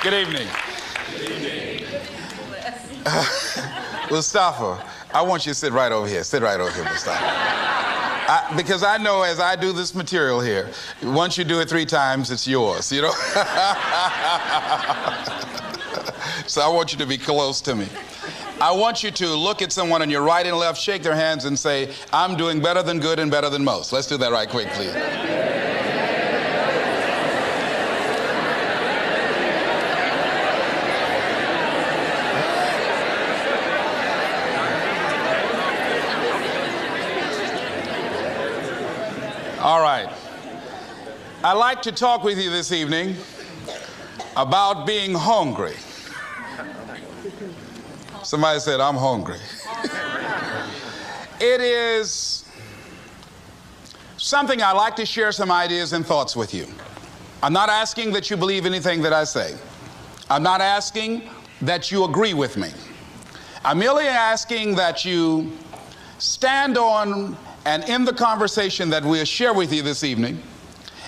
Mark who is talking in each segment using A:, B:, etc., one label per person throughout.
A: Good evening. Mustafa, I want you to sit right over here. Sit right over here, Mustafa. Because I know as I do this material here, once you do it 3 times, it's yours, you know? So I want you to be close to me. I want you to look at someone on your right and left, shake their hands and say, I'm doing better than good and better than most. Let's do that right quick, please. All right. I'd like to talk with you this evening about being hungry. Somebody said, I'm hungry. It is something I like to share some ideas and thoughts with you. I'm not asking that you believe anything that I say. I'm not asking that you agree with me. I'm merely asking that you stand on and in the conversation that we'll share with you this evening.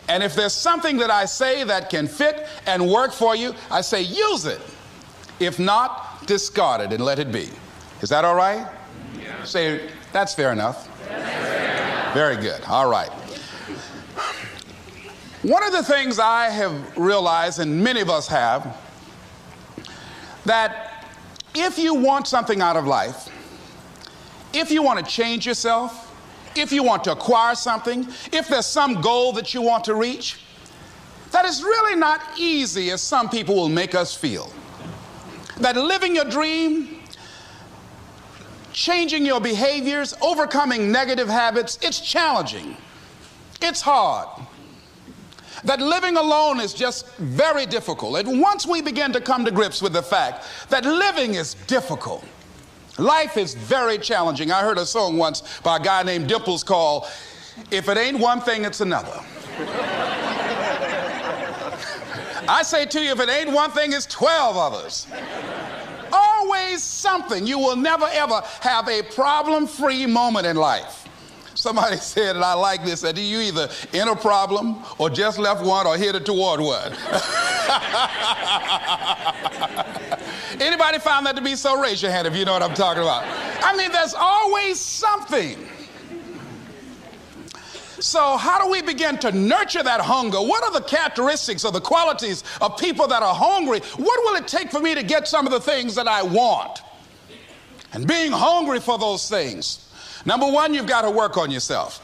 A: And if there's something that I say that can fit and work for you, I say use it. If not, discard it and let it be. Is that all right? Yeah. Say, that's fair enough. Very good. All right. One of the things I have realized, and many of us have, that if you want something out of life, if you want to change yourself, if you want to acquire something, if there's some goal that you want to reach, that is really not easy as some people will make us feel. That living your dream, changing your behaviors, overcoming negative habits, it's challenging. It's hard. That living alone is just very difficult. And once we begin to come to grips with the fact that living is difficult, life is very challenging. I heard a song once by a guy named Dimples called, If It Ain't One Thing, It's Another. I say to you, if it ain't one thing, it's 12 others. Always something. You will never, ever have a problem-free moment in life. Somebody said, and I like this, that you either in a problem or just left one or headed toward one. Anybody found that to be so? Raise your hand if you know what I'm talking about. I mean, there's always something. So how do we begin to nurture that hunger? What are the characteristics or the qualities of people that are hungry? What will it take for me to get some of the things that I want? And being hungry for those things. Number one, you've got to work on yourself.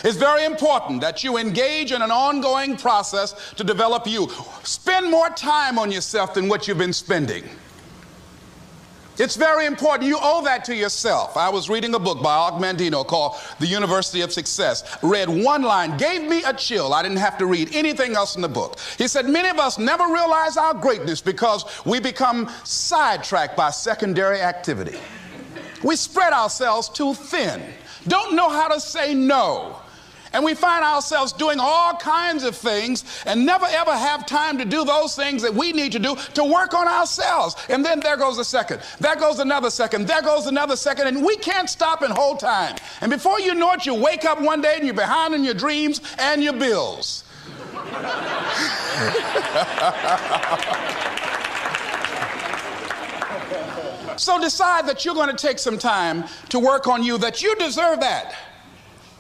A: It's very important that you engage in an ongoing process to develop you. Spend more time on yourself than what you've been spending. It's very important. You owe that to yourself. I was reading a book by Og Mandino called The University of Success. Read one line, gave me a chill. I didn't have to read anything else in the book. He said, many of us never realize our greatness because we become sidetracked by secondary activity. We spread ourselves too thin, don't know how to say no. And we find ourselves doing all kinds of things and never ever have time to do those things that we need to do to work on ourselves. And then there goes a second, there goes another second, there goes another second, and we can't stop and hold time. And before you know it, you wake up one day and you're behind on your dreams and your bills. So decide that you're going to take some time to work on you, that you deserve that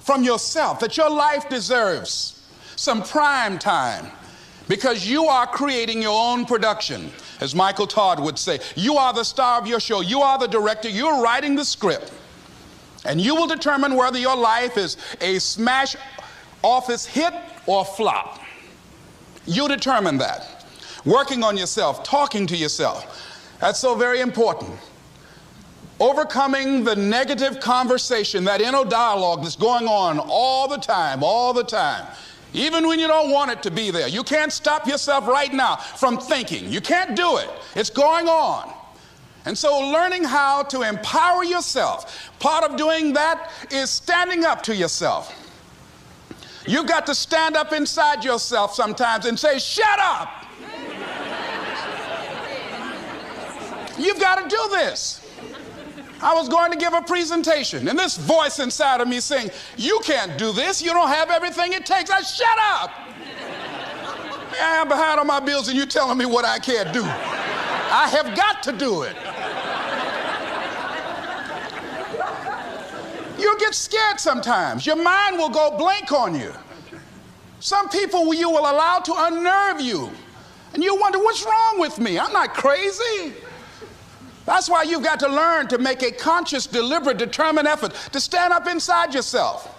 A: from yourself, that your life deserves some prime time because you are creating your own production. As Michael Todd would say, you are the star of your show. You are the director. You're writing the script. And you will determine whether your life is a smash office hit or flop. You determine that. Working on yourself, talking to yourself. That's so very important. Overcoming the negative conversation, that inner dialogue that's going on all the time, even when you don't want it to be there. You can't stop yourself right now from thinking. You can't do it. It's going on. And so learning how to empower yourself, part of doing that is standing up to yourself. You've got to stand up inside yourself sometimes and say, shut up. You've got to do this. I was going to give a presentation, and this voice inside of me saying, you can't do this. You don't have everything it takes. I shut up. I'm behind on my bills and you're telling me what I can't do. I have got to do it. You'll get scared sometimes. Your mind will go blank on you. Some people you will allow to unnerve you. And you wonder, what's wrong with me? I'm not crazy. That's why you've got to learn to make a conscious, deliberate, determined effort to stand up inside yourself.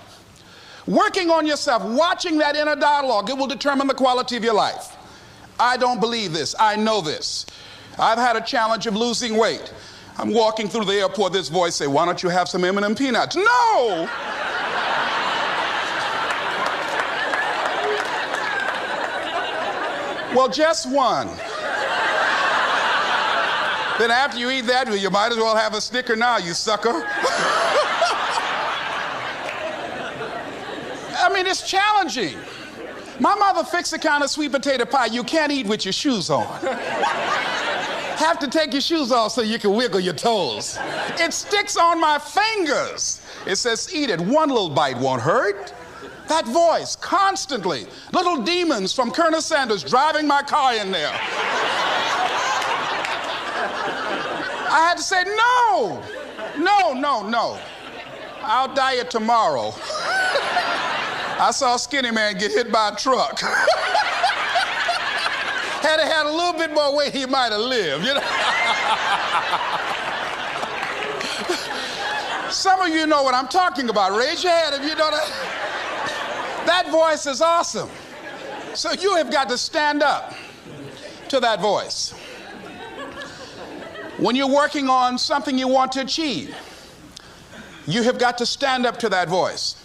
A: Working on yourself, watching that inner dialogue, it will determine the quality of your life. I don't believe this. I know this. I've had a challenge of losing weight. I'm walking through the airport, this voice say, why don't you have some M&M peanuts? No! Well, just one. Then after you eat that, you might as well have a Snicker now, you sucker. I mean, it's challenging. My mother fixed the kind of sweet potato pie you can't eat with your shoes on. Have to take your shoes off so you can wiggle your toes. It sticks on my fingers. It says, eat it. One little bite won't hurt. That voice, constantly. Little demons from Colonel Sanders driving my car in there. I had to say, no, no, no, no. I'll diet tomorrow. I saw a skinny man get hit by a truck. Had he had a little bit more weight, he might have lived, you know. Some of you know what I'm talking about. Raise your hand if you know that. That voice is awesome. So you have got to stand up to that voice. When you're working on something you want to achieve, you have got to stand up to that voice.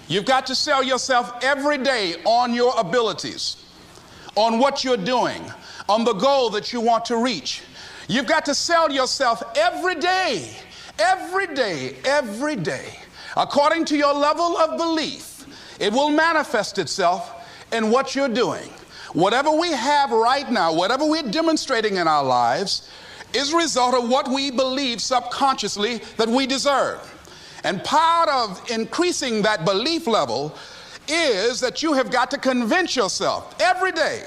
A: You've got to sell yourself every day on your abilities, on what you're doing, on the goal that you want to reach. You've got to sell yourself every day, every day, every day. According to your level of belief, it will manifest itself in what you're doing. Whatever we have right now, whatever we're demonstrating in our lives, is a result of what we believe subconsciously that we deserve. And part of increasing that belief level is that you have got to convince yourself every day.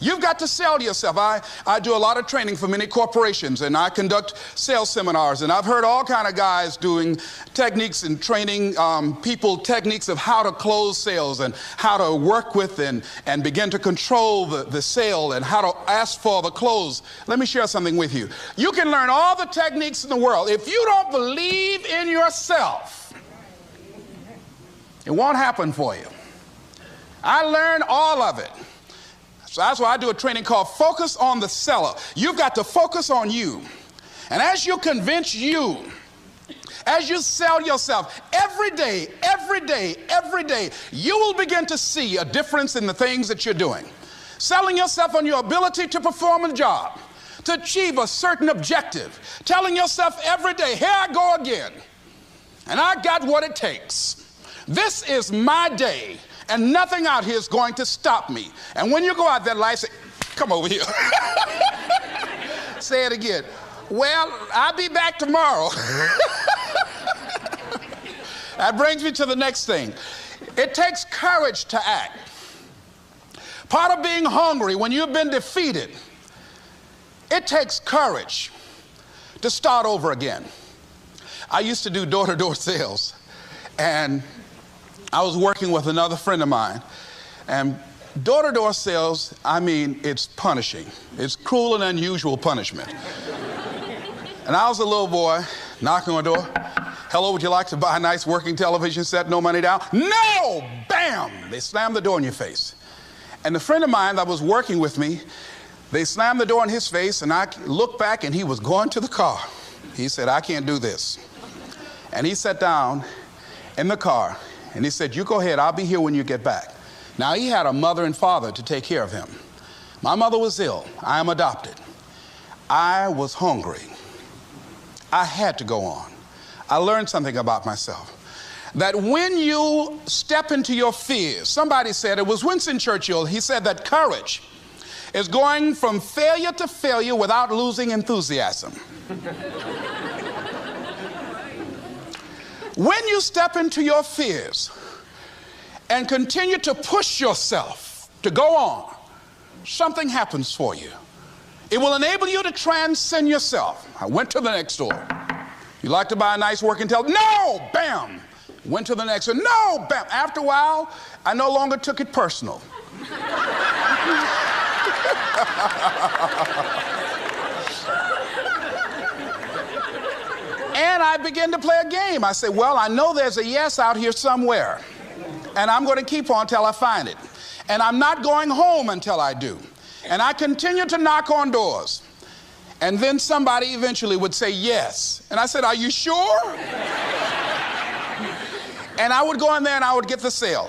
A: You've got to sell yourself. I do a lot of training for many corporations, and I conduct sales seminars, and I've heard all kind of guys doing techniques and training people techniques of how to close sales and how to work with and begin to control the sale and how to ask for the close. Let me share something with you. You can learn all the techniques in the world. If you don't believe in yourself, it won't happen for you. I learned all of it. So that's why I do a training called Focus on the Seller. You've got to focus on you. And as you convince you, as you sell yourself every day, every day, every day, you will begin to see a difference in the things that you're doing. Selling yourself on your ability to perform a job, to achieve a certain objective. Telling yourself every day, here I go again. And I got what it takes. This is my day. And nothing out here is going to stop me. And when you go out there, life say, come over here. Say it again. Well, I'll be back tomorrow. That brings me to the next thing. It takes courage to act. Part of being hungry when you've been defeated, it takes courage to start over again. I used to do door-to-door sales, and I was working with another friend of mine, and door-to-door sales, I mean, it's punishing. It's cruel and unusual punishment. And I was a little boy knocking on the door. Hello, would you like to buy a nice working television set? No money down? No! Bam! They slammed the door in your face. And the friend of mine that was working with me, they slammed the door in his face, and I looked back, and he was going to the car. He said, I can't do this. And he sat down in the car, and he said, you go ahead, I'll be here when you get back. Now, he had a mother and father to take care of him. My mother was ill. I am adopted. I was hungry. I had to go on. I learned something about myself. That when you step into your fears, somebody said, it was Winston Churchill, he said that courage is going from failure to failure without losing enthusiasm. When you step into your fears and continue to push yourself to go on, something happens for you. It will enable you to transcend yourself. I went to the next store. You like to buy a nice working television? No! Bam! Went to the next one. No! Bam! After a while, I no longer took it personal. And I began to play a game. I said, well, I know there's a yes out here somewhere, and I'm going to keep on till I find it. And I'm not going home until I do. And I continued to knock on doors. And then somebody eventually would say yes. And I said, are you sure? And I would go in there and I would get the sale.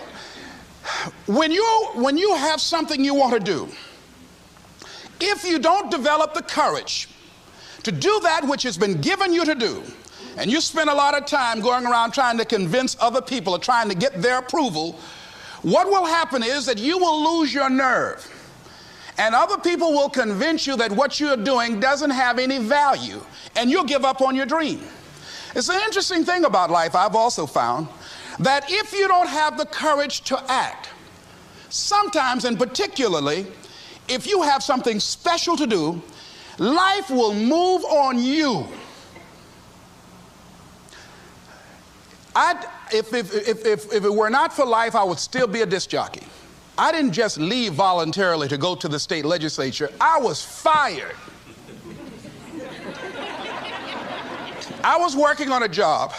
A: When you have something you want to do, if you don't develop the courage to do that which has been given you to do, and you spend a lot of time going around trying to convince other people or trying to get their approval, what will happen is that you will lose your nerve. And other people will convince you that what you're doing doesn't have any value, and you'll give up on your dream. It's an interesting thing about life, I've also found, that if you don't have the courage to act, sometimes and particularly if you have something special to do, life will move on you. If it were not for life, I would still be a disc jockey. I didn't just leave voluntarily to go to the state legislature. I was fired. I was working on a job,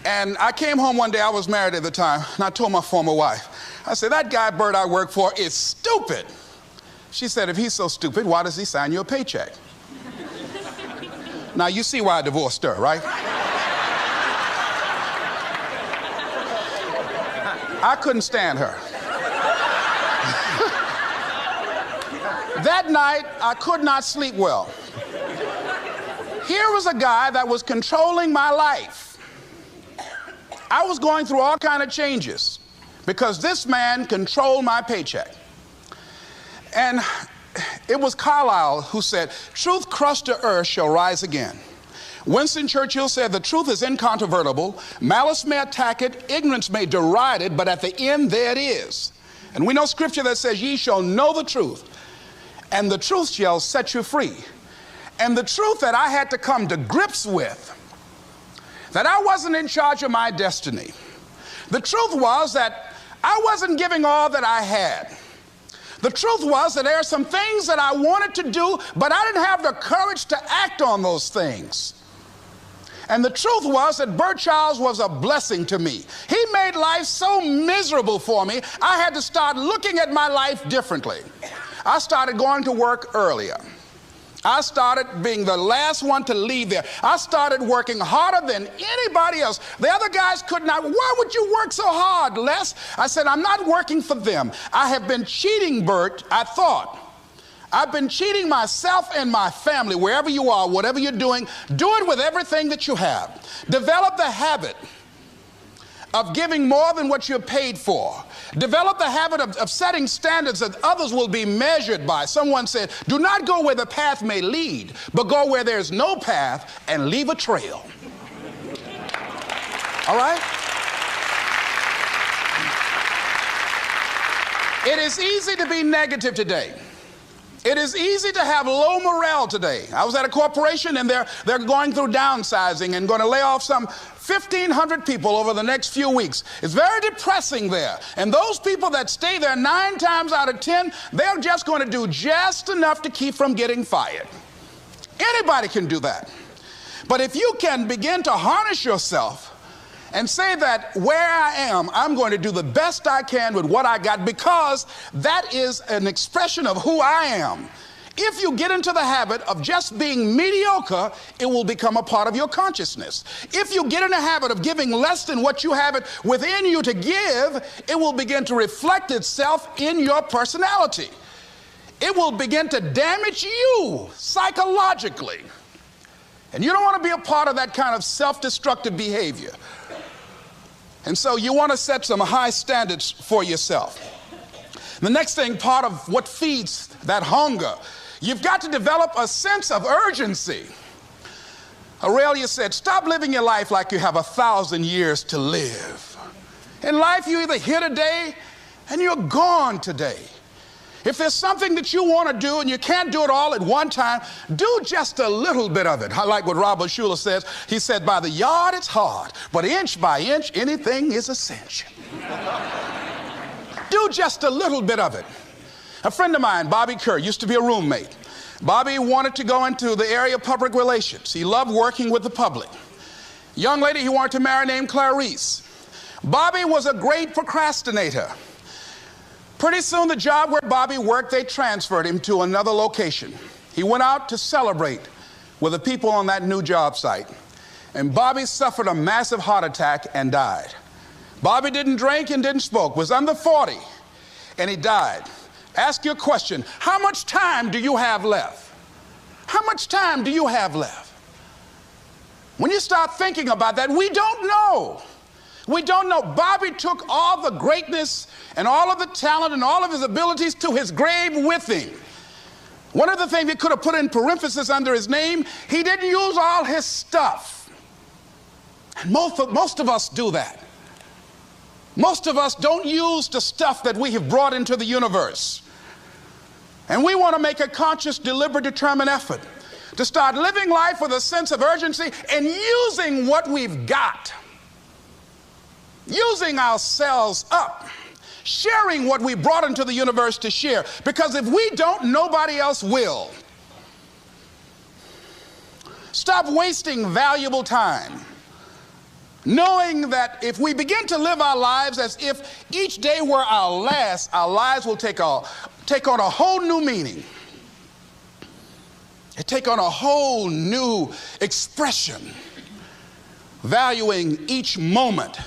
A: and I came home one day. I was married at the time, and I told my former wife, I said, that guy Bert I work for is stupid. She said, if he's so stupid, why does he sign you a paycheck? Now, you see why I divorced her, right? I couldn't stand her. That night, I could not sleep well. Here was a guy that was controlling my life. I was going through all kinds of changes because this man controlled my paycheck. And it was Carlyle who said, truth crushed to earth shall rise again. Winston Churchill said, the truth is incontrovertible. Malice may attack it, ignorance may deride it, but at the end there it is. And we know scripture that says, ye shall know the truth, and the truth shall set you free. And the truth that I had to come to grips with, that I wasn't in charge of my destiny. The truth was that I wasn't giving all that I had. The truth was that there are some things that I wanted to do, but I didn't have the courage to act on those things. And the truth was that Bert Childs was a blessing to me. He made life so miserable for me, I had to start looking at my life differently. I started going to work earlier. I started being the last one to leave there. I started working harder than anybody else. The other guys could not. Why would you work so hard, Les? I said, I'm not working for them. I have been cheating, Bert, I thought. I've been cheating myself and my family. Wherever you are, whatever you're doing, do it with everything that you have. Develop the habit of giving more than what you're paid for. Develop the habit of setting standards that others will be measured by. Someone said, do not go where the path may lead, but go where there's no path and leave a trail. All right? It is easy to be negative today. It is easy to have low morale today. I was at a corporation and they're going through downsizing and going to lay off some 1,500 people over the next few weeks. It's very depressing there. And those people that stay there 9 times out of 10, they're just going to do just enough to keep from getting fired. Anybody can do that. But if you can begin to harness yourself and say that where I am, I'm going to do the best I can with what I got, because that is an expression of who I am. If you get into the habit of just being mediocre, it will become a part of your consciousness. If you get in the habit of giving less than what you have it within you to give, it will begin to reflect itself in your personality. It will begin to damage you psychologically. And you don't want to be a part of that kind of self-destructive behavior. And so you want to set some high standards for yourself. The next thing, part of what feeds that hunger, you've got to develop a sense of urgency. Aurelius said, stop living your life like you have 1,000 years to live. In life, you're either here today and you're gone today. If there's something that you want to do and you can't do it all at one time, do just a little bit of it. I like what Robert Schuller says. He said, by the yard it's hard, but inch by inch, anything is a cinch. Do just a little bit of it. A friend of mine, Bobby Kerr, used to be a roommate. Bobby wanted to go into the area of public relations. He loved working with the public. Young lady he wanted to marry named Clarice. Bobby was a great procrastinator. Pretty soon the job where Bobby worked, they transferred him to another location. He went out to celebrate with the people on that new job site. And Bobby suffered a massive heart attack and died. Bobby didn't drink and didn't smoke, was under 40, and he died. Ask your question, how much time do you have left? How much time do you have left? When you start thinking about that, we don't know. We don't know. Bobby took all the greatness and all of the talent and all of his abilities to his grave with him. One of the things he could have put in parentheses under his name, he didn't use all his stuff. And most of us do that. Most of us don't use the stuff that we have brought into the universe. And we want to make a conscious, deliberate, determined effort to start living life with a sense of urgency and using what we've got. Using ourselves up, sharing what we brought into the universe to share. Because if we don't, nobody else will. Stop wasting valuable time, knowing that if we begin to live our lives as if each day were our last, our lives will take on a whole new meaning. They take on a whole new expression, valuing each moment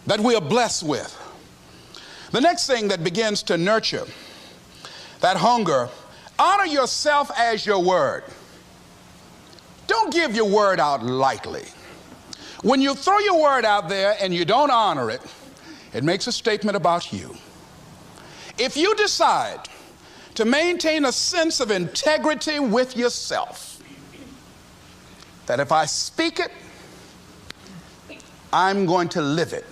A: that we are blessed with. The next thing that begins to nurture that hunger, honor yourself as your word. Don't give your word out lightly. When you throw your word out there and you don't honor it, it makes a statement about you. If you decide to maintain a sense of integrity with yourself, that if I speak it, I'm going to live it.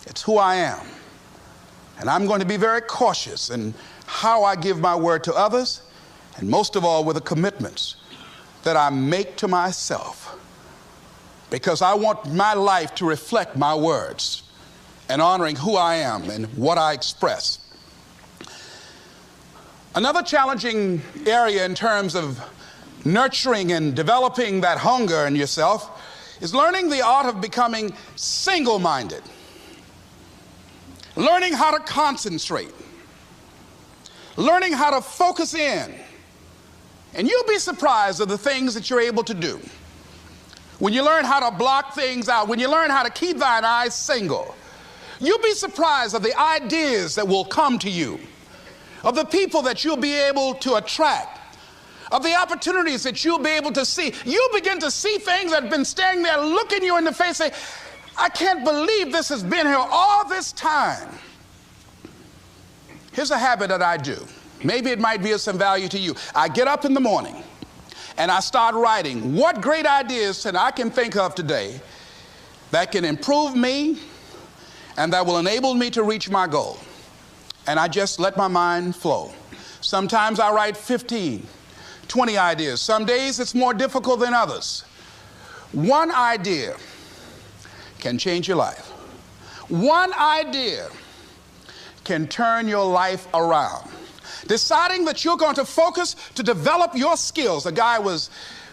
A: It's who I am. And I'm going to be very cautious in how I give my word to others, and most of all with the commitments that I make to myself, because I want my life to reflect my words and honoring who I am and what I express. Another challenging area in terms of nurturing and developing that hunger in yourself is learning the art of becoming single-minded. Learning how to concentrate. Learning how to focus in. And you'll be surprised at the things that you're able to do. When you learn how to block things out, when you learn how to keep thine eyes single, you'll be surprised at the ideas that will come to you, of the people that you'll be able to attract, of the opportunities that you'll be able to see. You'll begin to see things that have been standing there looking you in the face, say, I can't believe this has been here all this time. Here's a habit that I do. Maybe it might be of some value to you. I get up in the morning and I start writing what great ideas that I can think of today that can improve me and that will enable me to reach my goal. And I just let my mind flow. Sometimes I write 15, 20 ideas. Some days it's more difficult than others. One idea can change your life. One idea can turn your life around. Deciding that you're going to focus to develop your skills. A guy was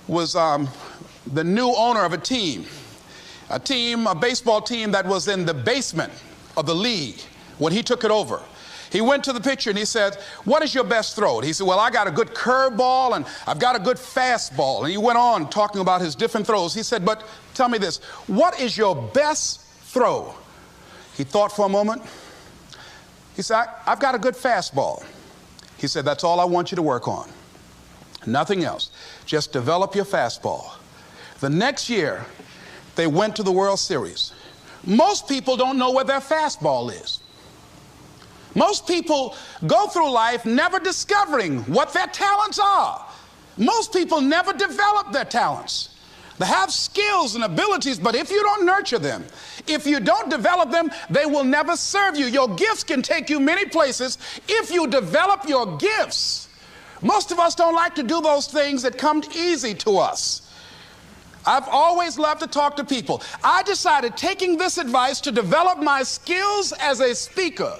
A: the new owner of a baseball team that was in the basement of the league when he took it over. He went to the pitcher and he said, what is your best throw? And he said, well, I got a good curveball and I've got a good fastball. And he went on talking about his different throws. He said, but tell me this, what is your best throw? He thought for a moment. He said, I've got a good fastball. He said, that's all I want you to work on. Nothing else. Just develop your fastball. The next year, they went to the World Series. Most people don't know where their fastball is. Most people go through life never discovering what their talents are. Most people never develop their talents. They have skills and abilities, but if you don't nurture them, if you don't develop them, they will never serve you. Your gifts can take you many places if you develop your gifts. Most of us don't like to do those things that come easy to us. I've always loved to talk to people. I decided, taking this advice, to develop my skills as a speaker.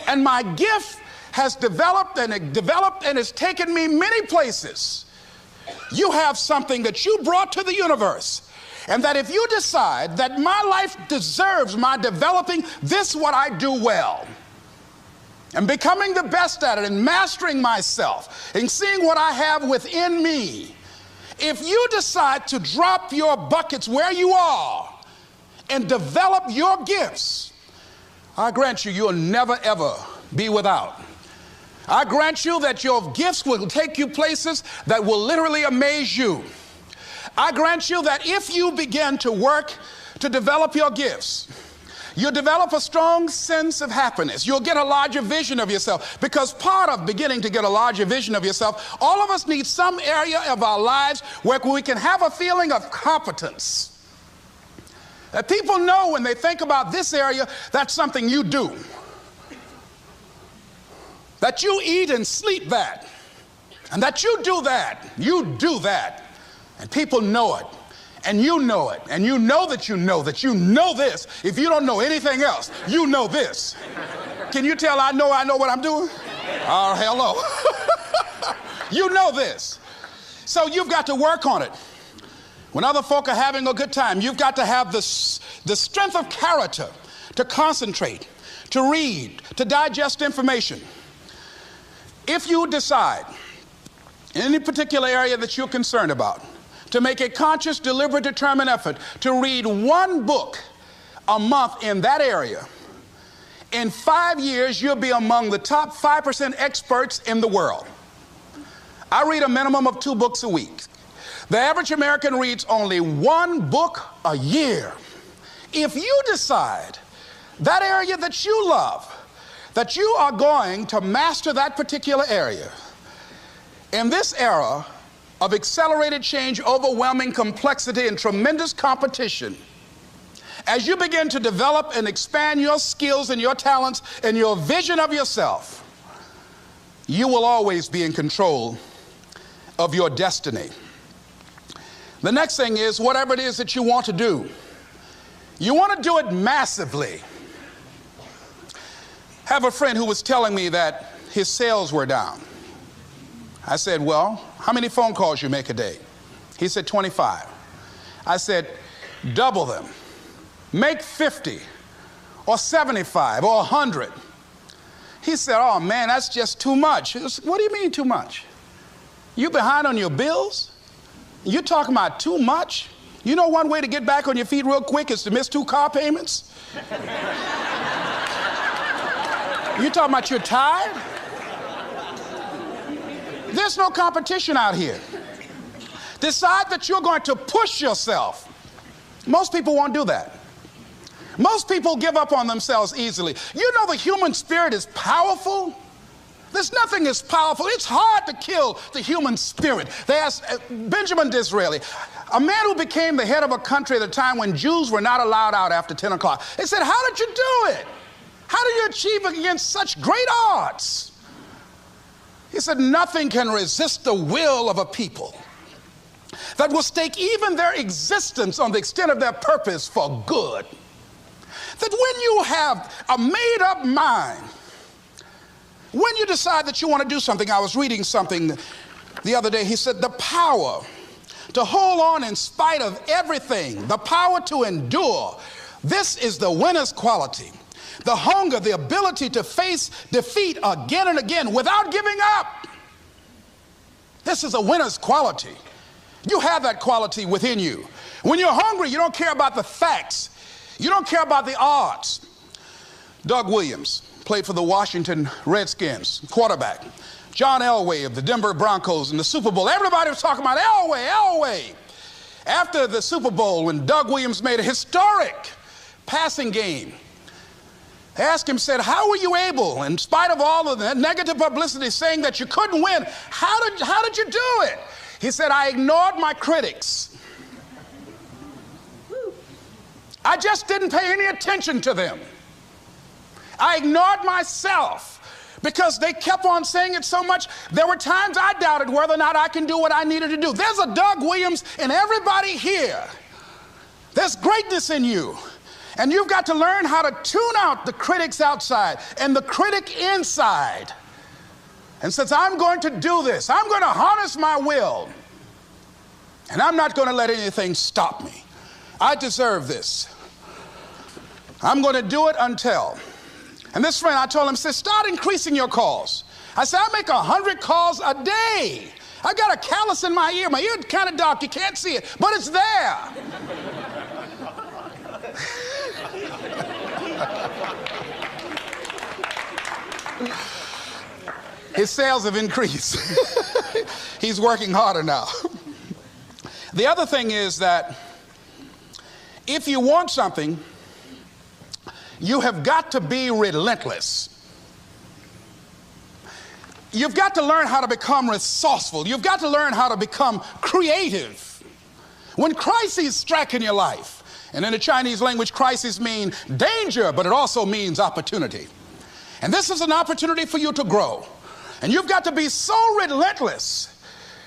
A: And my gift has developed and it's taken me many places. You have something that you brought to the universe, and that if you decide that my life deserves my developing this, what I do well, and becoming the best at it, and mastering myself, and seeing what I have within me, if you decide to drop your buckets where you are and develop your gifts, I grant you, you'll never ever be without. I grant you that your gifts will take you places that will literally amaze you. I grant you that if you begin to work to develop your gifts, you'll develop a strong sense of happiness. You'll get a larger vision of yourself, because part of beginning to get a larger vision of yourself, all of us need some area of our lives where we can have a feeling of competence. That people know when they think about this area, that's something you do. That you eat and sleep that, and that you do that, and people know it, and you know it, and you know that you know this. If you don't know anything else, you know this. Can you tell I know what I'm doing? Oh, hello. You know this. So you've got to work on it. When other folk are having a good time, you've got to have the strength of character to concentrate, to read, to digest information. If you decide in any particular area that you're concerned about to make a conscious, deliberate, determined effort to read one book a month in that area, in 5 years, you'll be among the top 5% experts in the world. I read a minimum of 2 books a week. The average American reads only 1 book a year. If you decide that area that you love, that you are going to master that particular area, in this era of accelerated change, overwhelming complexity, and tremendous competition, as you begin to develop and expand your skills and your talents and your vision of yourself, you will always be in control of your destiny. The next thing is, whatever it is that you want to do, you want to do it massively. I have a friend who was telling me that his sales were down. I said, well, how many phone calls you make a day? He said, 25. I said, double them. Make 50 or 75 or 100. He said, oh man, that's just too much. What do you mean too much? You behind on your bills? You're talking about too much? You know one way to get back on your feet real quick is to miss 2 car payments? You talking about you're tired? There's no competition out here. Decide that you're going to push yourself. Most people won't do that. Most people give up on themselves easily. You know the human spirit is powerful. There's nothing as powerful. It's hard to kill the human spirit. They asked Benjamin Disraeli, a man who became the head of a country at a time when Jews were not allowed out after 10 o'clock. They said, how did you do it? How did you achieve it against such great odds? He said, nothing can resist the will of a people that will stake even their existence on the extent of their purpose for good. That when you have a made-up mind, when you decide that you want to do something, I was reading something the other day, he said, the power to hold on in spite of everything, the power to endure, this is the winner's quality. The hunger, the ability to face defeat again and again without giving up. This is a winner's quality. You have that quality within you. When you're hungry, you don't care about the facts. You don't care about the odds. Doug Williams played for the Washington Redskins, quarterback. John Elway of the Denver Broncos in the Super Bowl. Everybody was talking about Elway. After the Super Bowl, when Doug Williams made a historic passing game, they asked him, said, how were you able, in spite of all of the negative publicity saying that you couldn't win, how did you do it? He said, I ignored my critics. I just didn't pay any attention to them. I ignored myself because they kept on saying it so much. There were times I doubted whether or not I can do what I needed to do. There's a Doug Williams in everybody here. There's greatness in you. And you've got to learn how to tune out the critics outside and the critic inside. And since I'm going to do this, I'm going to harness my will. And I'm not going to let anything stop me. I deserve this. I'm going to do it until. And this friend, I told him, said, start increasing your calls. I said, I make 100 calls a day. I got a callus in my ear. My ear kind of dark. You can't see it, but it's there. His sales have increased. He's working harder now. The other thing is that if you want something, you have got to be relentless. You've got to learn how to become resourceful. You've got to learn how to become creative. When crises strike in your life, and in the Chinese language, crises mean danger, but it also means opportunity. And this is an opportunity for you to grow. And you've got to be so relentless,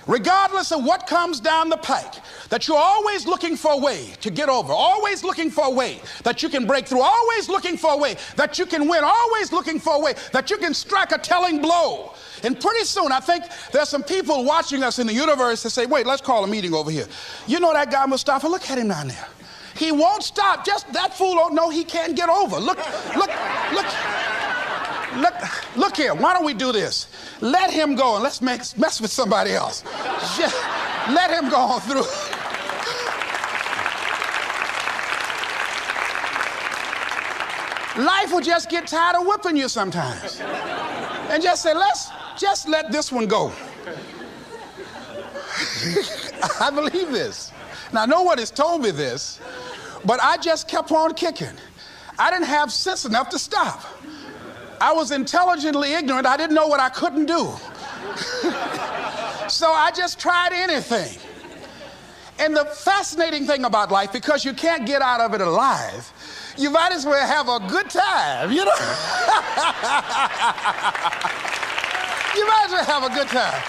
A: regardless of what comes down the pike, that you're always looking for a way to get over, always looking for a way that you can break through, always looking for a way that you can win, always looking for a way that you can strike a telling blow. And pretty soon, I think there's some people watching us in the universe that say, wait, let's call a meeting over here. You know that guy Mustafa? Look at him down there. He won't stop. Just that fool don't know he can't get over. Look here. Why don't we do this? Let him go and let's mess with somebody else. Just let him go on through. Life will just get tired of whipping you sometimes. And just say, let's just let this one go. I believe this. Now, no one has told me this, but I just kept on kicking. I didn't have sense enough to stop. I was intelligently ignorant. I didn't know what I couldn't do. So I just tried anything. And the fascinating thing about life, because you can't get out of it alive, you might as well have a good time, you know? You might as well have a good time.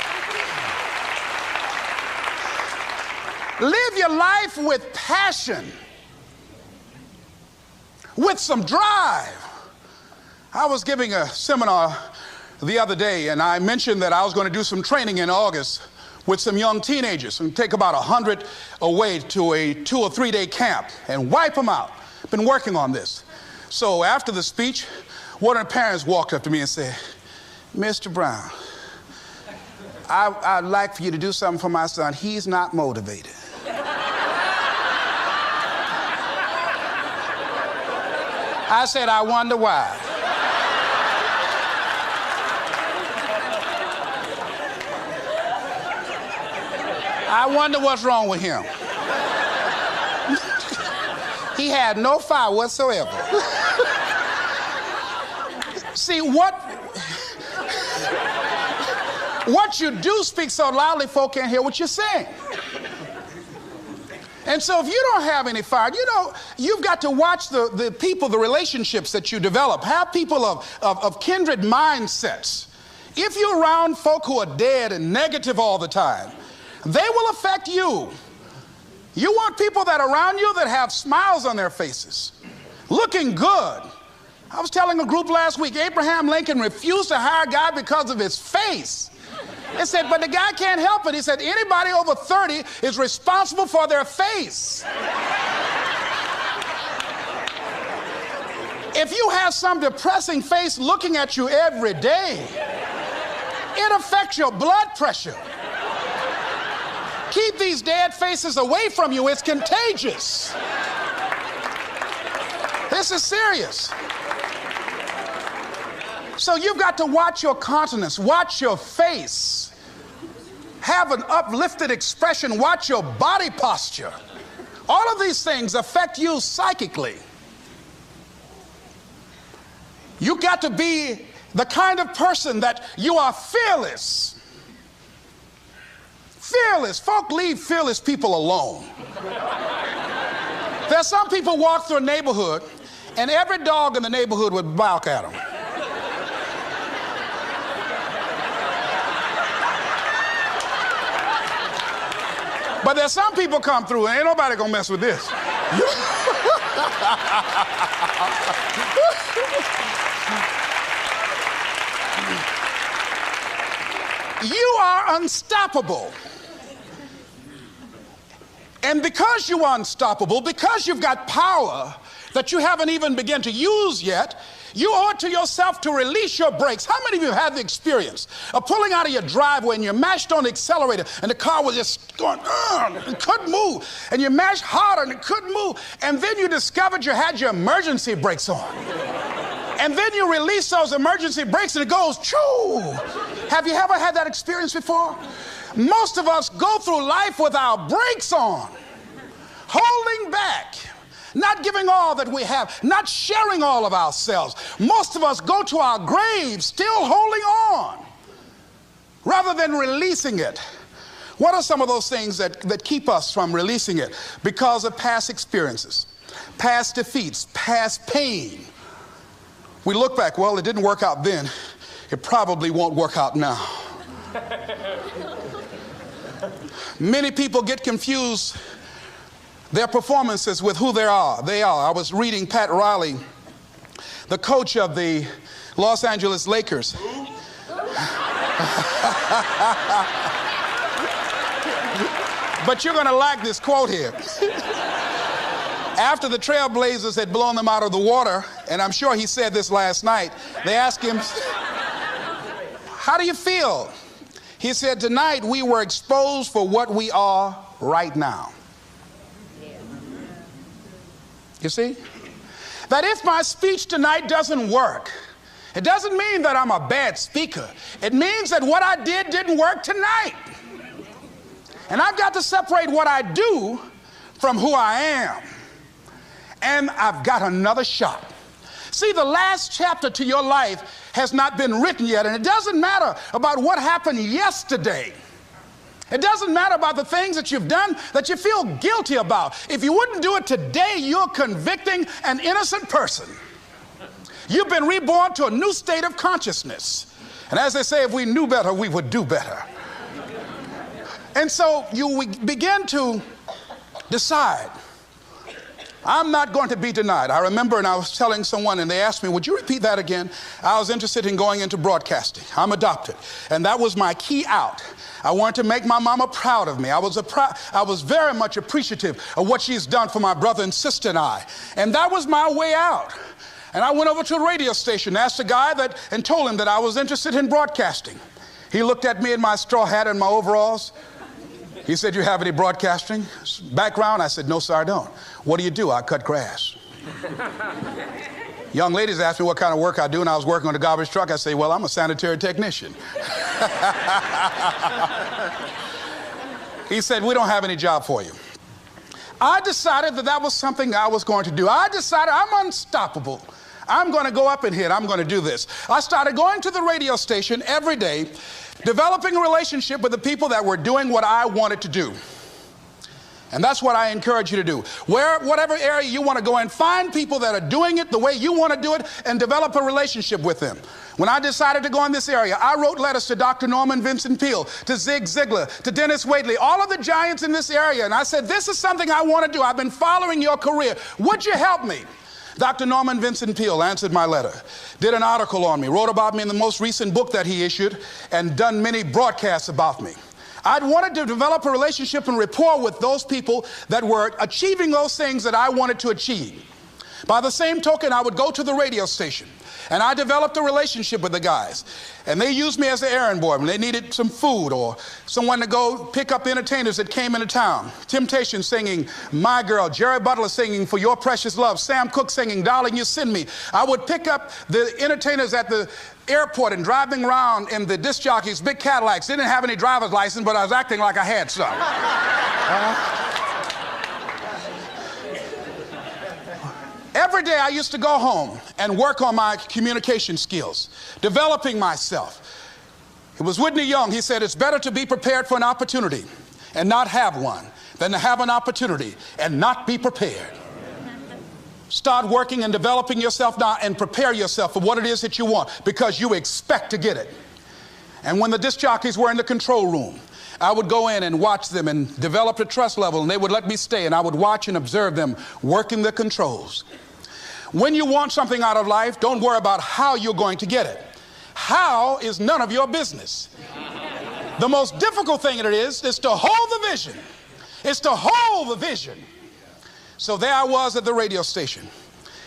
A: Live your life with passion, with some drive. I was giving a seminar the other day, and I mentioned that I was going to do some training in August with some young teenagers and take about 100 away to a 2 or 3 day camp and wipe them out. I've been working on this. So after the speech, one of the parents walked up to me and said, Mr. Brown, I'd like for you to do something for my son. He's not motivated. I said, I wonder why. I wonder what's wrong with him. He had no fire whatsoever. See, what you do speak so loudly, folk can't hear what you're saying. And so if you don't have any fire, you know, you've got to watch the people, the relationships that you develop. Have people of kindred mindsets. If you're around folk who are dead and negative all the time, they will affect you. You want people that are around you that have smiles on their faces, looking good. I was telling a group last week, Abraham Lincoln refused to hire a guy because of his face. They said, but the guy can't help it. He said, anybody over 30 is responsible for their face. If you have some depressing face looking at you every day, it affects your blood pressure. Keep these dead faces away from you. It's contagious. This is serious. So you've got to watch your countenance, watch your face, have an uplifted expression, watch your body posture. All of these things affect you psychically. You got to be the kind of person that you are fearless. Fearless. Folk leave fearless people alone. There's some people walk through a neighborhood and every dog in the neighborhood would bark at them. But there's some people come through and ain't nobody gonna mess with this. You are unstoppable. And because you are unstoppable, because you've got power that you haven't even begun to use yet, you owe it to yourself to release your brakes. How many of you have had the experience of pulling out of your driveway and you mashed on the accelerator and the car was just going, it couldn't move, and you mashed harder and it couldn't move, and then you discovered you had your emergency brakes on. And then you release those emergency brakes and it goes, choo! Have you ever had that experience before? Most of us go through life with our brakes on, holding back, not giving all that we have, not sharing all of ourselves. Most of us go to our graves still holding on rather than releasing it. What are some of those things that keep us from releasing it? Because of past experiences, past defeats, past pain. We look back, well, it didn't work out then. It probably won't work out now. Many people get confused their performances with who they are. I was reading Pat Riley, the coach of the Los Angeles Lakers. But you're going to like this quote here. After the Trailblazers had blown them out of the water, and I'm sure he said this last night, they asked him, how do you feel? He said, tonight we were exposed for what we are right now. You see? That if my speech tonight doesn't work, it doesn't mean that I'm a bad speaker. It means that what I did didn't work tonight. And I've got to separate what I do from who I am. And I've got another shot. See, the last chapter to your life has not been written yet, and it doesn't matter about what happened yesterday. It doesn't matter about the things that you've done that you feel guilty about. If you wouldn't do it today, you're convicting an innocent person. You've been reborn to a new state of consciousness. And as they say, if we knew better, we would do better. And so you begin to decide, I'm not going to be denied. I remember, and I was telling someone, and they asked me, would you repeat that again? I was interested in going into broadcasting. I'm adopted. And that was my key out. I wanted to make my mama proud of me. I was very much appreciative of what she's done for my brother and sister and I. And that was my way out. And I went over to a radio station, asked a guy and told him that I was interested in broadcasting. He looked at me in my straw hat and my overalls. He said, you have any broadcasting background? I said, no, sir, I don't. What do you do? I cut grass. Young ladies asked me what kind of work I do, and I was working on a garbage truck. I say, well, I'm a sanitary technician. He said, we don't have any job for you. I decided that was something I was going to do. I decided I'm unstoppable. I'm going to go up in here and I'm going to do this. I started going to the radio station every day, developing a relationship with the people that were doing what I wanted to do. And that's what I encourage you to do. Whatever area you want to go in, find people that are doing it the way you want to do it and develop a relationship with them. When I decided to go in this area, I wrote letters to Dr. Norman Vincent Peale, to Zig Ziglar, to Dennis Waitley, all of the giants in this area. And I said, this is something I want to do. I've been following your career. Would you help me? Dr. Norman Vincent Peale answered my letter, did an article on me, wrote about me in the most recent book that he issued, and done many broadcasts about me. I'd wanted to develop a relationship and rapport with those people that were achieving those things that I wanted to achieve. By the same token, I would go to the radio station, and I developed a relationship with the guys. And they used me as an errand boy when they needed some food or someone to go pick up entertainers that came into town. Temptation singing My Girl, Jerry Butler singing For Your Precious Love, Sam Cooke singing Darling You Send Me. I would pick up the entertainers at the airport and drive them around in the disc jockeys, big Cadillacs. They didn't have any driver's license, but I was acting like I had some. Every day I used to go home and work on my communication skills, developing myself. It was Whitney Young. He said, it's better to be prepared for an opportunity and not have one than to have an opportunity and not be prepared. Start working and developing yourself now and prepare yourself for what it is that you want, because you expect to get it. And when the disc jockeys were in the control room, I would go in and watch them and develop a trust level, and they would let me stay, and I would watch and observe them working the controls. When you want something out of life, don't worry about how you're going to get it. How is none of your business. The most difficult thing it is to hold the vision. It's to hold the vision. So there I was at the radio station.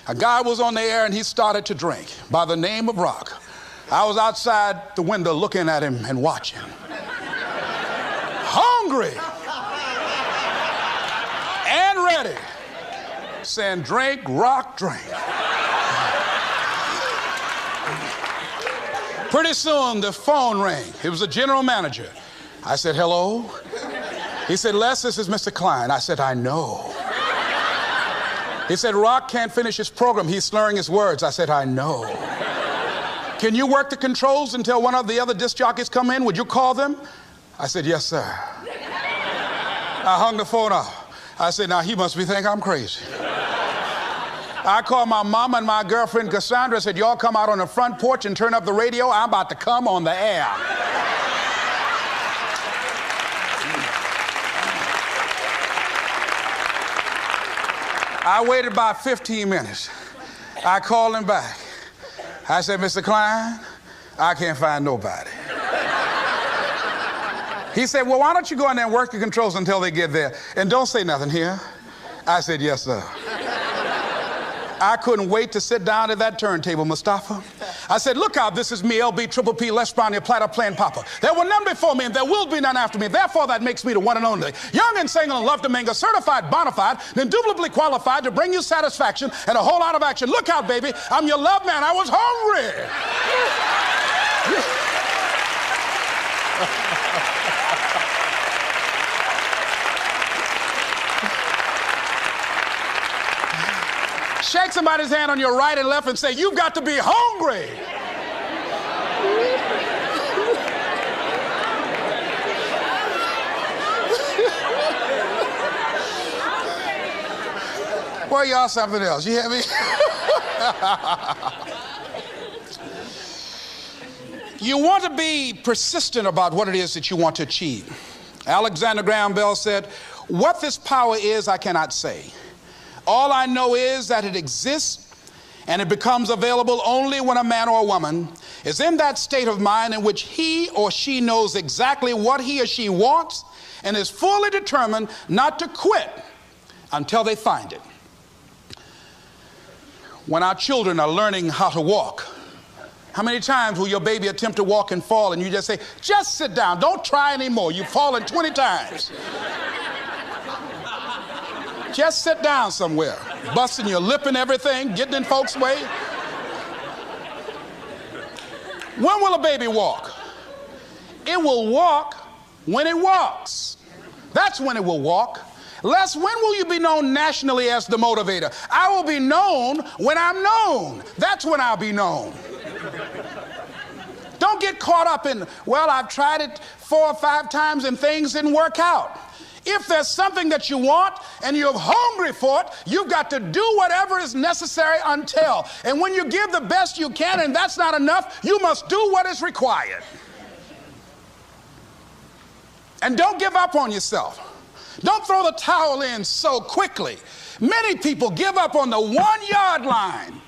A: A guy was on the air and he started to drink by the name of Rock. I was outside the window looking at him and watching. Hungry and ready, saying, drink, Rock, drink. Pretty soon the phone rang. It was the general manager. I said, hello? He said, Les, this is Mr. Klein. I said, I know. He said, Rock can't finish his program. He's slurring his words. I said, I know. Can you work the controls until one of the other disc jockeys come in? Would you call them? I said, yes, sir. I hung the phone up. I said, now he must be thinking I'm crazy. I called my mama and my girlfriend Cassandra, said, y'all come out on the front porch and turn up the radio. I'm about to come on the air. I waited about 15 minutes. I called him back. I said, Mr. Klein, I can't find nobody. He said, well, why don't you go in there and work the controls until they get there? And don't say nothing here. I said, yes, sir. I couldn't wait to sit down at that turntable, Mustafa. I said, look out, this is me, LB, Triple P, Les Brown, your platter playing Papa. There were none before me, and there will be none after me. Therefore, that makes me the one and only. Young and single and love to mingle, certified, bona fide, and indubitably qualified to bring you satisfaction and a whole lot of action. Look out, baby, I'm your love man. I was hungry. Shake somebody's hand on your right and left and say, you've got to be hungry. Boy, y'all something else. You hear me? You want to be persistent about what it is that you want to achieve. Alexander Graham Bell said, what this power is, I cannot say. All I know is that it exists, and it becomes available only when a man or a woman is in that state of mind in which he or she knows exactly what he or she wants and is fully determined not to quit until they find it. When our children are learning how to walk, how many times will your baby attempt to walk and fall and you just say, just sit down, don't try anymore, you've fallen 20 times. Just sit down somewhere, busting your lip and everything, getting in folks' way. When will a baby walk? It will walk when it walks. That's when it will walk. Les, when will you be known nationally as the motivator? I will be known when I'm known. That's when I'll be known. Don't get caught up in, well, I've tried it 4 or 5 times and things didn't work out. If there's something that you want and you're hungry for it, you've got to do whatever is necessary until. And when you give the best you can and that's not enough, you must do what is required. And don't give up on yourself. Don't throw the towel in so quickly. Many people give up on the 1-yard line,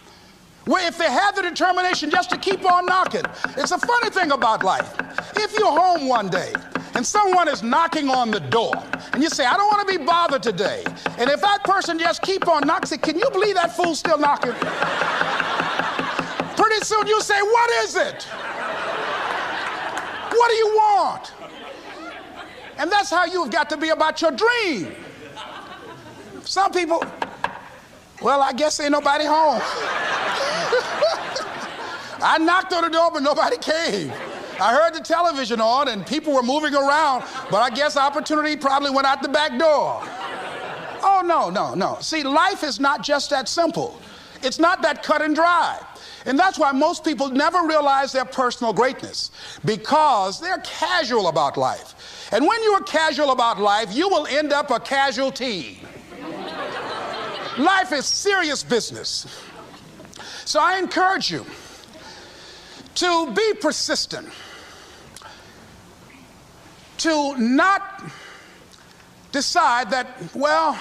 A: where if they have the determination just to keep on knocking. It's a funny thing about life. If you're home one day and someone is knocking on the door and you say, I don't want to be bothered today. And if that person just keep on knocking, say, can you believe that fool's still knocking? Pretty soon you say, what is it? What do you want? And that's how you've got to be about your dream. Some people, well, I guess ain't nobody home. I knocked on the door, but nobody came. I heard the television on and people were moving around, but I guess opportunity probably went out the back door. Oh, no. See, life is not just that simple. It's not that cut and dry. And that's why most people never realize their personal greatness, because they're casual about life. And when you are casual about life, you will end up a casualty. Life is serious business. So I encourage you to be persistent, to not decide that, well,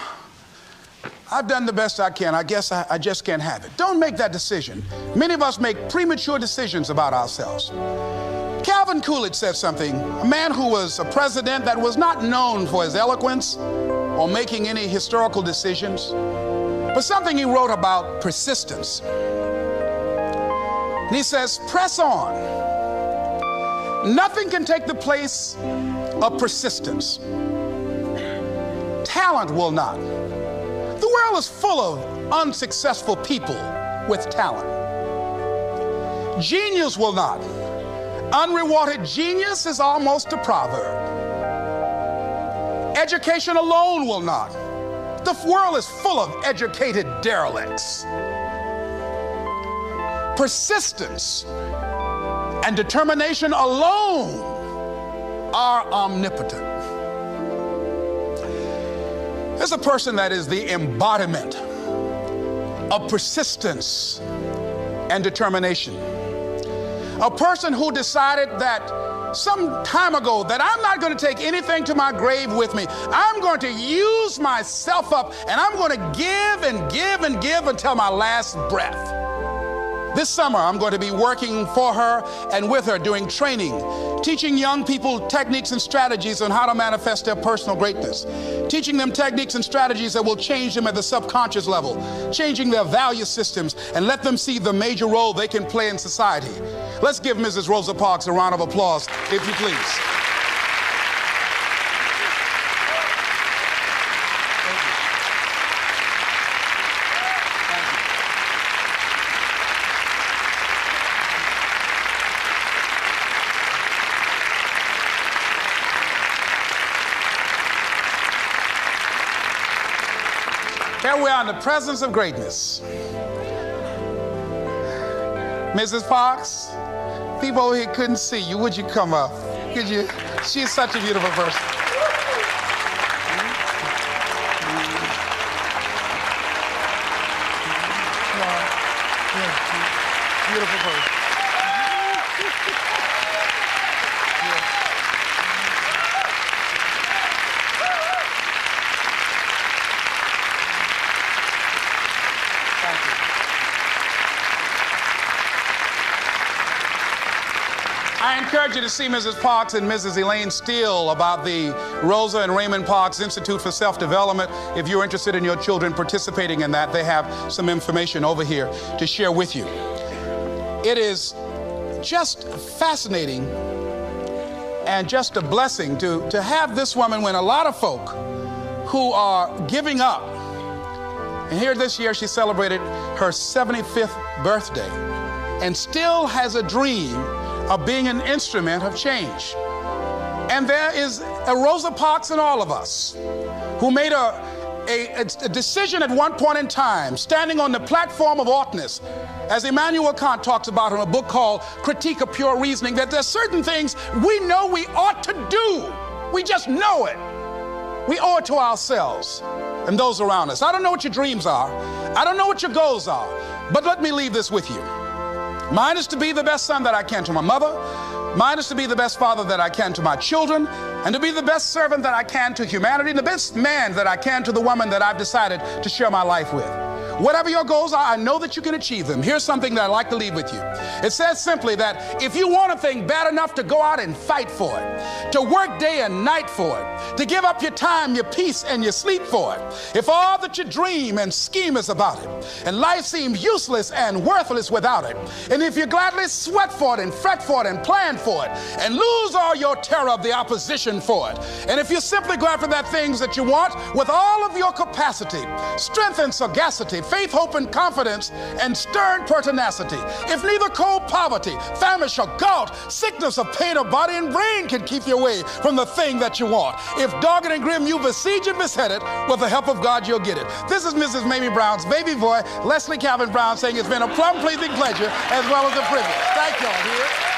A: I've done the best I can. I guess I just can't have it. Don't make that decision. Many of us make premature decisions about ourselves. Calvin Coolidge said something, a man who was a president that was not known for his eloquence or making any historical decisions, but something he wrote about persistence. And he says, press on. Nothing can take the place of persistence. Talent will not. The world is full of unsuccessful people with talent. Genius will not. Unrewarded genius is almost a proverb. Education alone will not. The world is full of educated derelicts. Persistence and determination alone are omnipotent. There's a person that is the embodiment of persistence and determination. A person who decided that some time ago that I'm not going to take anything to my grave with me. I'm going to use myself up, and I'm going to give and give and give until my last breath. This summer, I'm going to be working for her and with her, doing training, teaching young people techniques and strategies on how to manifest their personal greatness, teaching them techniques and strategies that will change them at the subconscious level, changing their value systems, and let them see the major role they can play in society. Let's give Mrs. Rosa Parks a round of applause, if you please. Here we are in the presence of greatness. Mrs. Parks, people over here couldn't see you. Would you come up? Could you? She's such a beautiful person. Beautiful person. I encourage you to see Mrs. Parks and Mrs. Elaine Steele about the Rosa and Raymond Parks Institute for Self-Development. If you're interested in your children participating in that, they have some information over here to share with you. It is just fascinating and just a blessing to have this woman when a lot of folk who are giving up. And here this year she celebrated her 75th birthday and still has a dream of being an instrument of change. And there is a Rosa Parks in all of us who made a decision at one point in time, standing on the platform of oughtness, as Immanuel Kant talks about in a book called Critique of Pure Reasoning, that there's certain things we know we ought to do. We just know it. We owe it to ourselves and those around us. I don't know what your dreams are. I don't know what your goals are. But let me leave this with you. Mine is to be the best son that I can to my mother. Mine is to be the best father that I can to my children, and to be the best servant that I can to humanity, and the best man that I can to the woman that I've decided to share my life with. Whatever your goals are, I know that you can achieve them. Here's something that I'd like to leave with you. It says simply that if you want a thing bad enough to go out and fight for it, to work day and night for it, to give up your time, your peace, and your sleep for it, if all that you dream and scheme is about it, and life seems useless and worthless without it, and if you gladly sweat for it and fret for it and plan for it, and lose all your terror of the opposition for it, and if you simply go after that things that you want with all of your capacity, strength and sagacity, faith, hope, and confidence, and stern pertinacity, if neither cold poverty, famish, or gout, sickness, or pain of body and brain can keep you away from the thing that you want, if dogged and grim you besiege and beset it, with the help of God you'll get it. This is Mrs. Mamie Brown's baby boy, Leslie Calvin Brown, saying it's been a plum-pleasing pleasure as well as a privilege. Thank y'all.